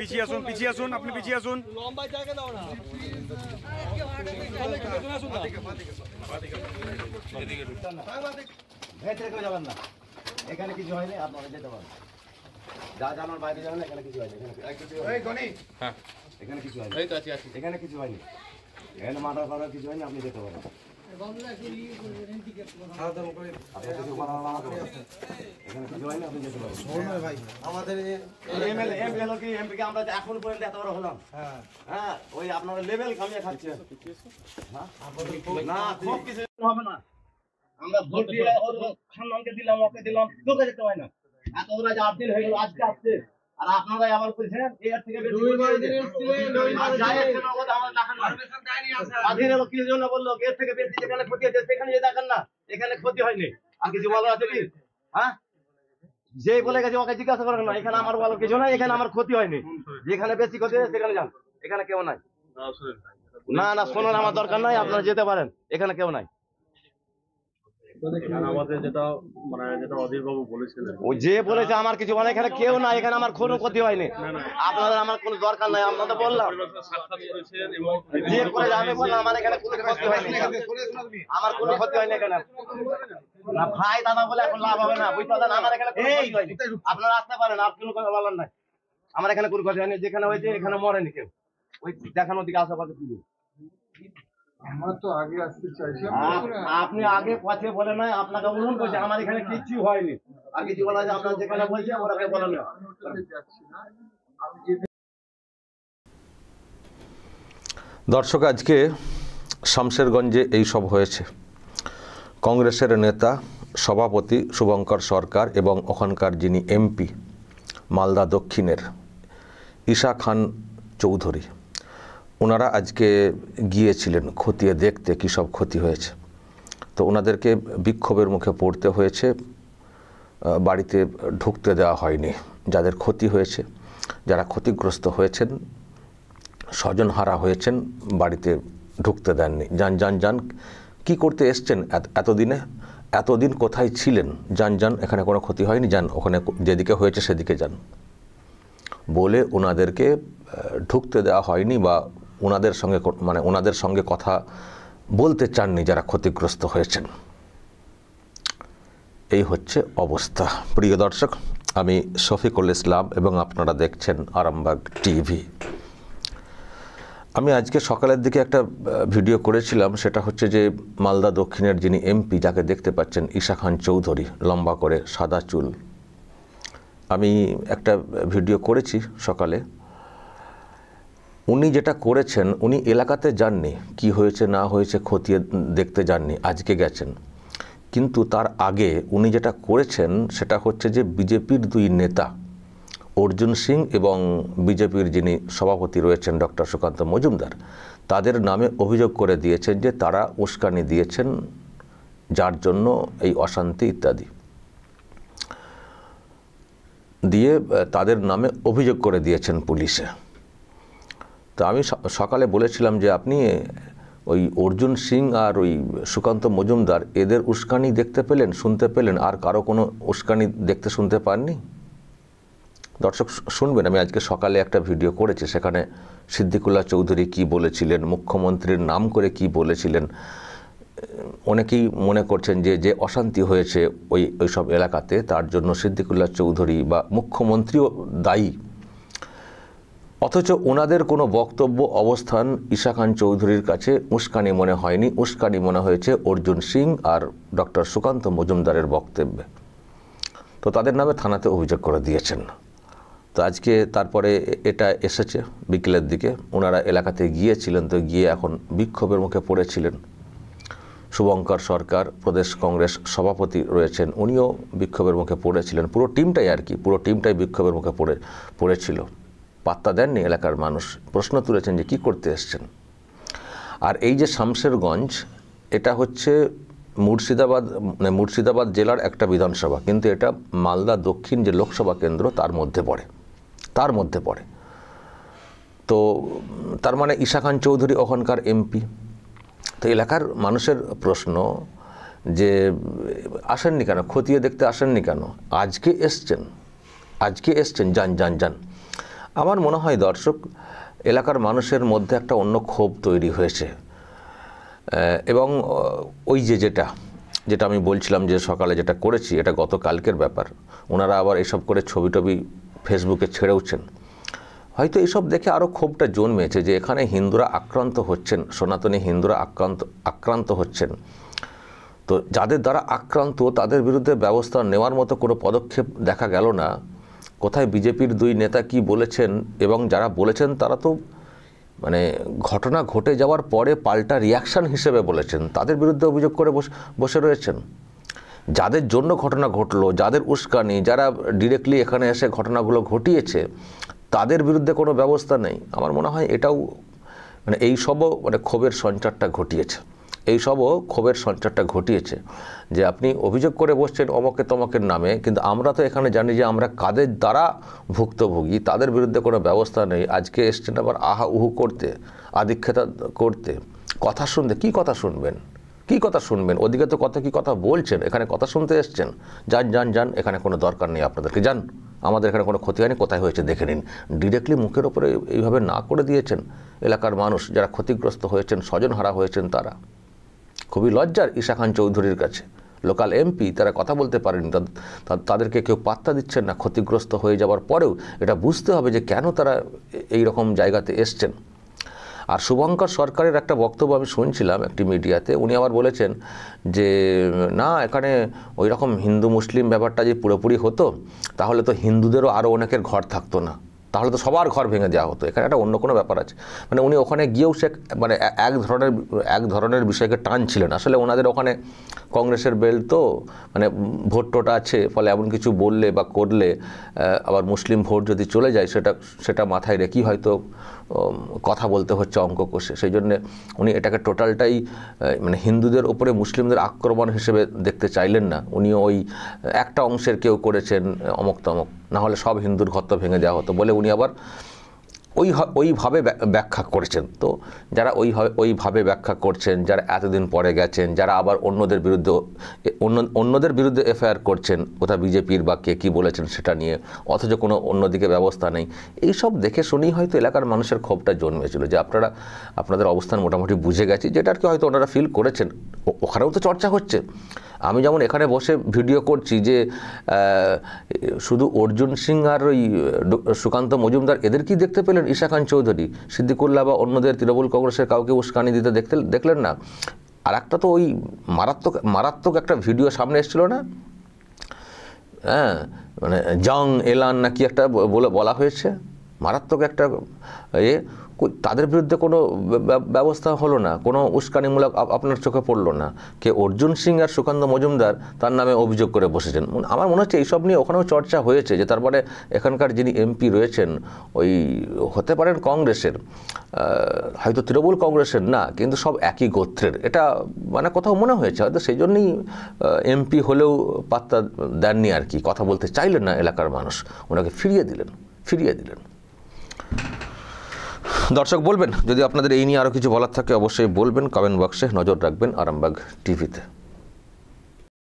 পিছিয়ে আসুন আপনি পিছিয়ে আসুন। যাবেন না, এখানে কিছু হয়নি, আপনারা যেতে পারেন। যা জানার বাইরে যাবেন, এখানে কিছু হয়নি। এখানে কিছু হয়নি, এখানে কিছু হয়নি, এখানে মার্ডার করার কিছু হয়নি, আপনি যেতে পারেন। এখানে কিছু হয়নি, আপনি যেতে পারেন। আমাদের এমপিকে আমরা এখন পর্যন্ত এত বড় হলাম, হ্যাঁ ওই আপনার লেভেল কামিয়ে খাচ্ছে না, খুব কিছু হবে না। আমরা ভোট দিয়ে ওর খানকে দিলাম, ওকে দিলাম, তোকে যেতে হয় না। এত ওরা যে 8 দিন হয়ে গেল, আজকে আসছে, আর আপনারাই আবার বলছেন এর থেকে বেশি স্বাধীন এলো কি জন্য বললো, এর থেকে বেশি যেখানে ক্ষতি হয়েছে সেখানে যে দেখেন না, এখানে ক্ষতি হয়নি। আর কিছু বলার আছে কি? হ্যাঁ, যে বলে গেছে ওকে জিজ্ঞাসা করেন না, এখানে আমার বলার কিছু নাই, এখানে আমার ক্ষতি হয়নি। যেখানে বেশি ক্ষতি হয়েছে সেখানে যান, এখানে কেউ নাই। না না শোনার আমার দরকার নাই, আপনারা যেতে পারেন, এখানে কেউ নাই। আমাদের যেটা অধীর বাবু বলেছিলেন, ও যে বলেছে আমার কিছু মানে এখানে কেউ নাই, এখানে আমার কোনো ক্ষতি হয়নি। আপনাদের আমার কোনো দরকার নাই, আপনাদের বললাম যে করে আমি বললাম আমার এখানে কোনো ক্ষতি হয়নি, আমার কোনো ক্ষতি হয়নি এখানে। না ভাই দাদা বলে এখন লাভ হবে না, বুঝতে পারছেন? আমার এখানে কোনো ক্ষতি হয়নি, আপনারা আসতে পারেন, আর কোনো কথা বলার নাই। আমার এখানে কোনো ক্ষতি হয়নি, যেখানে হয়েছে এখানে মরেনি কেউ। ওই দেখানোর দিকে আশেপাশে কি আমরা তো আগে আসতে চাইছিলাম, আপনি আগে পথে বলে নাই, আপনাকে অনুরোধ করছে, আমার এখানে কিচ্ছু হয়নি। আর কিছু বলা যায় আপনার যেখানে বলছে ওরাকে বলেন না। দর্শক, আজকে শামশেরগঞ্জে এই সব হয়েছে। কংগ্রেসের নেতা সভাপতি শুভঙ্কর সরকার এবং ওখানকার যিনি এমপি মালদা দক্ষিণের ঈশা খান চৌধুরী, ওনারা আজকে গিয়েছিলেন খতিয়ে দেখতে কী সব ক্ষতি হয়েছে। তো ওনাদেরকে বিক্ষোভের মুখে পড়তে হয়েছে, বাড়িতে ঢুকতে দেওয়া হয়নি। যাদের ক্ষতি হয়েছে, যারা ক্ষতিগ্রস্ত হয়েছেন, স্বজনহারা হয়েছেন, বাড়িতে ঢুকতে দেননি। যান যান যান, কী করতে এসছেন এতদিন কোথায় ছিলেন, যান যান, এখানে কোনো ক্ষতি হয়নি, যান ওখানে যেদিকে হয়েছে সেদিকে যান বলে ওনাদেরকে ঢুকতে দেওয়া হয়নি, বা ওনাদের সঙ্গে কথা বলতে চাননি যারা ক্ষতিগ্রস্ত হয়েছেন। এই হচ্ছে অবস্থা। প্রিয় দর্শক, আমি শফিকুল ইসলাম এবং আপনারা দেখছেন আরামবাগ টিভি। আমি আজকে সকালের দিকে একটা ভিডিও করেছিলাম, সেটা হচ্ছে যে মালদা দক্ষিণের যিনি এমপি, যাকে দেখতে পাচ্ছেন ঈশা খান চৌধুরী, লম্বা করে সাদা চুল, আমি একটা ভিডিও করেছি সকালে। উনি যেটা করেছেন, উনি এলাকাতে যাননি, কি হয়েছে না হয়েছে খতিয়ে দেখতে যাননি, আজকে গেছেন। কিন্তু তার আগে উনি যেটা করেছেন সেটা হচ্ছে যে বিজেপির দুই নেতা অর্জুন সিং এবং বিজেপির যিনি সভাপতি রয়েছেন ডক্টর সুকান্ত মজুমদার, তাদের নামে অভিযোগ করে দিয়েছেন যে তারা উস্কানি দিয়েছেন, যার জন্য এই অশান্তি ইত্যাদি দিয়ে তাদের নামে অভিযোগ করে দিয়েছেন পুলিশে। তো আমি সকালে বলেছিলাম যে আপনি ওই অর্জুন সিং আর ওই সুকান্ত মজুমদার, এদের উস্কানি দেখতে পেলেন, শুনতে পেলেন, আর কারো কোনো উস্কানি দেখতে শুনতে পাননি? দর্শক শুনবেন, আমি আজকে সকালে একটা ভিডিও করেছি, সেখানে সিদ্দিকুল্লাহ চৌধুরী কি বলেছিলেন, মুখ্যমন্ত্রীর নাম করে কি বলেছিলেন। অনেকেই মনে করছেন যে অশান্তি হয়েছে ওই সব এলাকাতে, তার জন্য সিদ্দিকুল্লাহ চৌধুরী বা মুখ্যমন্ত্রীও দায়ী। অথচ ওনাদের কোনো বক্তব্য, অবস্থান ঈশা খান চৌধুরীর কাছে উস্কানি মনে হয়নি, উস্কানি মনে হয়েছে অর্জুন সিং আর ডক্টর সুকান্ত মজুমদারের বক্তব্যে। তো তাদের নামে থানাতে অভিযোগ করে দিয়েছেন। তো আজকে তারপরে এটা এসেছে বিকেলের দিকে, ওনারা এলাকাতে গিয়েছিলেন, তো গিয়ে এখন বিক্ষোভের মুখে পড়েছিলেন। শুভঙ্কর সরকার প্রদেশ কংগ্রেস সভাপতি রয়েছেন, উনিও বিক্ষোভের মুখে পড়েছিলেন। পুরো টিমটাই বিক্ষোভের মুখে পড়েছিল। পাত্তা দেননি এলাকার মানুষ, প্রশ্ন তুলেছেন যে কী করতে এসছেন। আর এই যে শামশেরগঞ্জ, এটা হচ্ছে মুর্শিদাবাদ জেলার একটা বিধানসভা, কিন্তু এটা মালদা দক্ষিণ যে লোকসভা কেন্দ্র তার মধ্যে পড়ে। তো তার মানে ঈশা খান চৌধুরী ওখানকার এমপি। তো এলাকার মানুষের প্রশ্ন যে আসেননি কেন, খতিয়ে দেখতে আসেননি কেন, আজকে এসছেন, যান। আমার মনে হয় দর্শক, এলাকার মানুষের মধ্যে একটা অন্য ক্ষোভ তৈরি হয়েছে এবং ওই যেটা আমি বলছিলাম যে সকালে যেটা করেছি, এটা গতকালকের ব্যাপার। ওনারা আবার এসব করে ছবি টবি ফেসবুকে ছেড়েওছেন। হয়তো এইসব দেখে আরও ক্ষোভটা জন্মেছে যে এখানে হিন্দুরা আক্রান্ত হচ্ছেন, সনাতনী হিন্দুরা আক্রান্ত হচ্ছেন। তো যাদের দ্বারা আক্রান্ত তাদের বিরুদ্ধে ব্যবস্থা নেওয়ার মতো কোনো পদক্ষেপ দেখা গেল না। কোথায় বিজেপির দুই নেতা কি বলেছেন, এবং যারা বলেছেন তারা তো মানে ঘটনা ঘটে যাওয়ার পরে পাল্টা রিয়াকশান হিসেবে বলেছেন, তাদের বিরুদ্ধে অভিযোগ করে বসে রয়েছেন। যাদের জন্য ঘটনা ঘটলো, যাদের উস্কানি, যারা ডিরেক্টলি এখানে এসে ঘটনাগুলো ঘটিয়েছে, তাদের বিরুদ্ধে কোনো ব্যবস্থা নেই। আমার মনে হয় এটাও মানে এইসবও মানে ক্ষোভের সঞ্চারটা ঘটিয়েছে যে আপনি অভিযোগ করে বসছেন অমকে তমকের নামে, কিন্তু আমরা তো এখানে জানি যে আমরা কাদের দ্বারা ভুক্তভোগী, তাদের বিরুদ্ধে কোনো ব্যবস্থা নেই। আজকে এসছেন আবার আহা উহু করতে, আদিক্ষেতা করতে, কথা শুনতে। কি কথা শুনবেন? ওদিকে তো কি কথা বলছেন, এখানে কথা শুনতে এসছেন। যান, এখানে কোনো দরকার নেই আপনাদেরকে, যান, আমাদের এখানে কোনো ক্ষতি হয়নি, কোথায় হয়েছে দেখে নিন। ডিরেক্টলি মুখের ওপরে এইভাবে না করে দিয়েছেন এলাকার মানুষ যারা ক্ষতিগ্রস্ত হয়েছেন, স্বজনহারা হয়েছেন। তারা খুবই লজ্জার ঈশা খান চৌধুরীর কাছে, লোকাল এমপি, তারা কথা বলতে পারেনি, তাদেরকে কেউ পাত্তা দিচ্ছেন না। ক্ষতিগ্রস্ত হয়ে যাওয়ার পরেও এটা বুঝতে হবে যে কেন তারা এই রকম জায়গাতে এসছেন। আর শুভঙ্কর সরকারের একটা বক্তব্য আমি শুনছিলাম একটি মিডিয়াতে, উনি আবার বলেছেন যে না, এখানে ওই রকম হিন্দু মুসলিম ব্যাপারটা যে পুরোপুরি হতো তাহলে তো হিন্দুদেরও আরও অনেকের ঘর থাকতো না, তাহলে তো সবার ঘর ভেঙে দেওয়া হতো। এখানে একটা অন্য কোনো ব্যাপার আছে। মানে উনি ওখানে গিয়েও সে মানে এক ধরনের বিষয়কে টানছিলেন। আসলে ওনাদের ওখানে কংগ্রেসের বেল তো মানে ভোট টোটা আছে, ফলে এমন কিছু বললে বা করলে আবার মুসলিম ভোট যদি চলে যায় সেটা মাথায় রেখেই হয়তো কথা বলতে হচ্ছে অঙ্ক কষে। সেই জন্যে উনি এটাকে টোটালটাই মানে হিন্দুদের ওপরে মুসলিমদের আক্রমণ হিসেবে দেখতে চাইলেন না। উনিও ওই একটা অংশের কেউ করেছেন অমক তমক, না হলে সব হিন্দুর ঘর তো ভেঙে দেওয়া হতো বলে উনি আবার ওইভাবে ব্যাখ্যা করেছেন। তো যারা ওইভাবে ব্যাখ্যা করছেন, যারা এতদিন পরে গেছেন, যারা আবার অন্যদের বিরুদ্ধে এফআইআর করছেন, কোথাও বিজেপির বা কে কী বলেছেন সেটা নিয়ে, অথচ কোনো অন্যদিকে ব্যবস্থা নেই, এইসব দেখে শুনেই হয়তো এলাকার মানুষের ক্ষোভটা জন্মেছিল যে আপনাদের অবস্থান মোটামুটি বুঝে গেছি, যেটা আর কি হয়তো ওনারা ফিল করেছেন। ওখানেও তো চর্চা হচ্ছে। আমি যেমন এখানে বসে ভিডিও করছি যে শুধু অর্জুন সিং আর ওই সুকান্ত মজুমদার এদের কি দেখতে পেলেন? ঈশা খান চৌধুরী, সিদ্দিকুল্লাহ বা অন্যদের তৃণমূল কংগ্রেসের কাউকে উস্কানি দিতে দেখলেন না? আর একটা তো ওই মারাত্মক একটা ভিডিও সামনে এসেছিল না, হ্যাঁ, মানে জং এলান নাকি একটা বলা হয়েছে, মারাত্মক একটা তাদের বিরুদ্ধে কোনো ব্যবস্থা হলো না, কোনো উস্কানিমূলক আপনার চোখে পড়লো না। কে অর্জুন সিং আর সুকান্ত মজুমদার তার নামে অভিযোগ করে বসেছেন। আমার মনে হচ্ছে এইসব নিয়ে ওখানেও চর্চা হয়েছে যে তারপরে এখানকার যিনি এমপি রয়েছেন ওই হতে পারেন কংগ্রেসের, হয়তো তৃণমূল কংগ্রেসের না, কিন্তু সব একই গোত্রের, এটা মানে কোথাও মনে হয়েছে। হয়তো সেই জন্যই এমপি হলেও পাত্তা দেননি আর কি, কথা বলতে চাইলেন না এলাকার মানুষ, ওনাকে ফিরিয়ে দিলেন। দর্শক বলবেন যদি আপনাদের এই নিয়ে আরও কিছু বলার থাকে অবশ্যই বলবেন, কমেন্ট বক্সে নজর রাখবেন আরামবাগ টিভিতে।